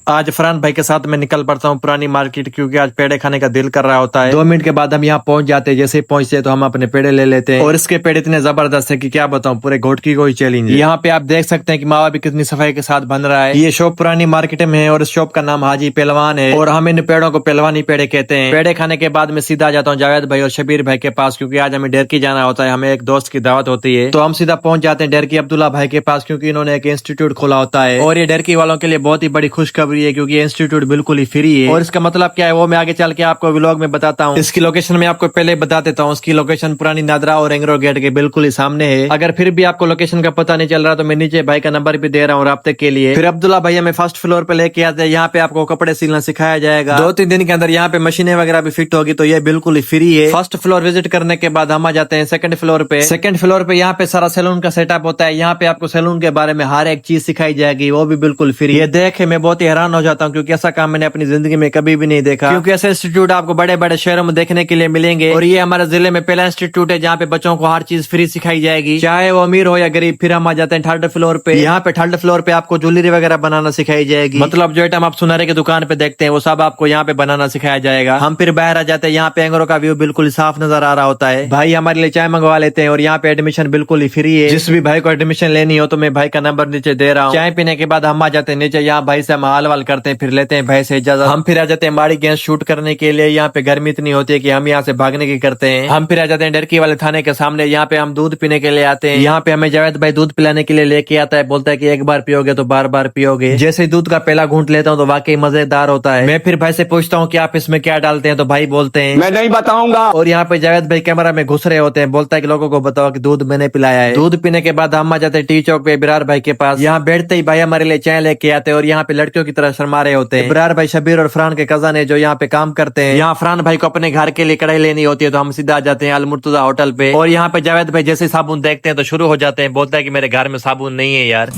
आज फरहान भाई के साथ मैं निकल पड़ता हूँ पुरानी मार्केट, क्योंकि आज पेड़े खाने का दिल कर रहा होता है। 2 मिनट के बाद हम यहाँ पहुंच जाते हैं। जैसे ही पहुंचते हैं तो हम अपने पेड़े ले लेते हैं, और इसके पेड़ इतने जबरदस्त है कि क्या बताऊं, पूरे घोटकी को ही चैलेंज है। यहाँ पे आप देख सकते हैं कि मावा भी कितनी सफाई के साथ बन रहा है। ये शॉप पुरानी मार्केट में है और इस शॉप का नाम हाजी पहलवान है, और हम इन पेड़ों को पहलवानी पेड़े कहते हैं। पेड़े खाने के बाद मैं सीधा जाता हूँ जावेद भाई और शबीर भाई के पास, क्योंकि आज हमें डेरकी जाना होता है। हमें एक दोस्त की दावत होती है, तो हम सीधा पहुंच जाते हैं डेरकी अब्दुल्ला भाई के पास, क्योंकि इन्होंने एक इंस्टीट्यूट खोला होता है। और ये डेरकी वालों के लिए बहुत ही बड़ी खुशखबरी है, क्योंकि इंस्टीट्यूट बिल्कुल ही फ्री है। और इसका मतलब क्या है वो मैं आगे चल के आपको व्लॉग में बताता हूँ। इसकी लोकेशन मैं आपको पहले बता देता हूँ। इसकी लोकेशन पुरानी नादरा और एंग्रो गेट के बिल्कुल ही सामने है। अगर फिर भी आपको लोकेशन का पता नहीं चल रहा तो मैं नीचे भाई का नंबर भी दे रहा हूँ राब्ते के लिए। फिर अब्दुल्ला भाई हमें फर्स्ट फ्लोर पे लेके आते हैं। यहाँ पे आपको कपड़े सिलना सिखाया जाएगा। 2-3 दिन के अंदर यहाँ पे मशीनें वगैरह भी फिट होगी, तो ये बिल्कुल ही फ्री है। फर्स्ट फ्लोर विजिट करने के बाद हम आ जाते हैं सेकंड फ्लोर पे। सेकंड फ्लोर पे यहाँ पे सारा सैलून का सेटअप होता है। यहाँ पे आपको सैलून के बारे में हर एक चीज सिखाई जाएगी, वो भी बिल्कुल फ्री। ये देख मैं बहुत ही हैरान हो जाता हूँ, क्योंकि ऐसा काम मैंने अपनी जिंदगी में कभी भी नहीं देखा। क्योंकि ऐसे इंस्टीट्यूट आपको बड़े बड़े शहरों में देखने के लिए मिलेंगे, और ये हमारे जिले में पहला इंस्टीट्यूट है जहाँ पे बच्चों को हर चीज फ्री सिखाई जाएगी, चाहे वो अमीर हो या गरीब। फिर हम आ जाते हैं थर्ड फ्लोर पे। यहाँ पे थर्ड फ्लोर पे आपको ज्वेलरी वगैरह बनाना सिखाई जाएगी। मतलब जो आइटम आप सुनारे की दुकान पे देखते हैं वो सब आपको यहाँ पे बनाना सिखाया जाएगा। हम फिर बाहर आ जाते हैं। यहाँ पे एंगरों का व्यू बिल्कुल साफ नजर आ रहा होता है। भाई हमारे लिए चाय मंगवा लेते हैं, और यहाँ पे एडमिशन बिल्कुल ही फ्री है। जिस भी भाई को एडमिशन लेनी हो तो मैं भाई का नंबर नीचे दे रहा हूँ। चाय पीने के बाद हम आ जाते हैं नीचे। यहाँ भाई से हम हाल वाल करते हैं, फिर लेते हैं भाई से इजाजत। हम फिर आ जाते हैं माड़ी गैस शूट करने के लिए। यहाँ पे गर्मी इतनी होती है कि हम यहाँ से भागने की करते हैं। हम फिर आ जाते हैं डरकी वाले थाने के सामने। यहाँ पे हम दूध पीने के लिए आते हैं। यहाँ पे हमें जावेद भाई दूध पिलाने के लिए लेके आता है। बोलता है कि एक बार पियोगे तो बार बार पियोगे। जैसे ही दूध का पहला घूंट लेता हूँ तो वाकई मजेदार होता है। मैं फिर भाई से पूछता हूँ कि आप इसमें क्या डालते हैं, तो भाई बोलते हैं मैं नहीं बताऊंगा। और यहाँ पे जावेद भाई कैमरा में घुस रहे होते हैं। बोलता है कि लोगों को बताओ कि दूध मैंने पिलाया है। दूध पीने के बाद हम आ जाते हैं टी चौक पे बिरार भाई के पास। यहाँ बैठते ही भाई हमारे लिए चाय लेके आते हैं, और यहाँ पे लड़कियों की तरह शर्मा रहे होते हैं। बिरार भाई शबीर और फरहान के कजन है जो यहाँ पे काम करते हैं। यहाँ फरहान भाई को अपने घर के लिए कढ़ाई लेनी होती है, तो हम सीधा आ जाते हैं अल मुर्तजा होटल पे। और यहाँ पे जावेद भाई जैसे साबुन देखते हैं तो शुरू हो जाते हैं। बोलता है कि मेरे घर में साबुन नहीं है यार।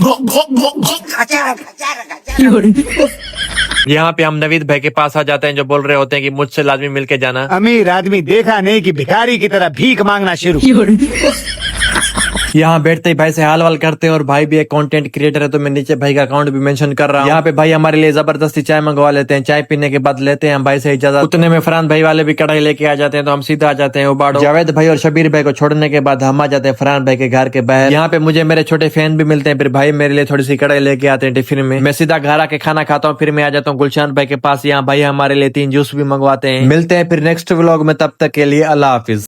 यहाँ पे हम नवीद भाई के पास आ जाते हैं, जो बोल रहे होते हैं कि मुझसे लाजमी मिलके जाना। अमीर आदमी देखा नहीं कि भिखारी की तरह भीख मांगना शुरू। यहाँ बैठते ही भाई से हाल वाल करते हैं, और भाई भी एक कंटेंट क्रिएटर है, तो मैं नीचे भाई का अकाउंट भी मेंशन कर रहा हूँ। यहाँ पे भाई हमारे लिए जबरदस्ती चाय मंगवा लेते हैं। चाय पीने के बाद लेते हैं हम भाई से इजाजत। उतने में फरहान भाई वाले भी कढ़ाई लेके आ जाते हैं, तो हम सीधा आ जाते हैं उबाड़ो। जावेद भाई और शबीर भाई को छोड़ने के बाद हम आ जाते हैं फरहान भाई के घर के बाहर। यहाँ पे मुझे मेरे छोटे फैन भी मिलते हैं। फिर भाई मेरे लिए थोड़ी सी कढ़ाई लेके आते हैं टिफिन में। मैं सीधा घर आके खाना खाता हूँ। फिर मैं आ जाता हूँ गुलशान भाई के पास। यहाँ भाई हमारे लिए 3 जूस भी मंगवाते हैं। मिलते हैं फिर नेक्स्ट व्लॉग में, तब तक के लिए अल्लाह हाफिज।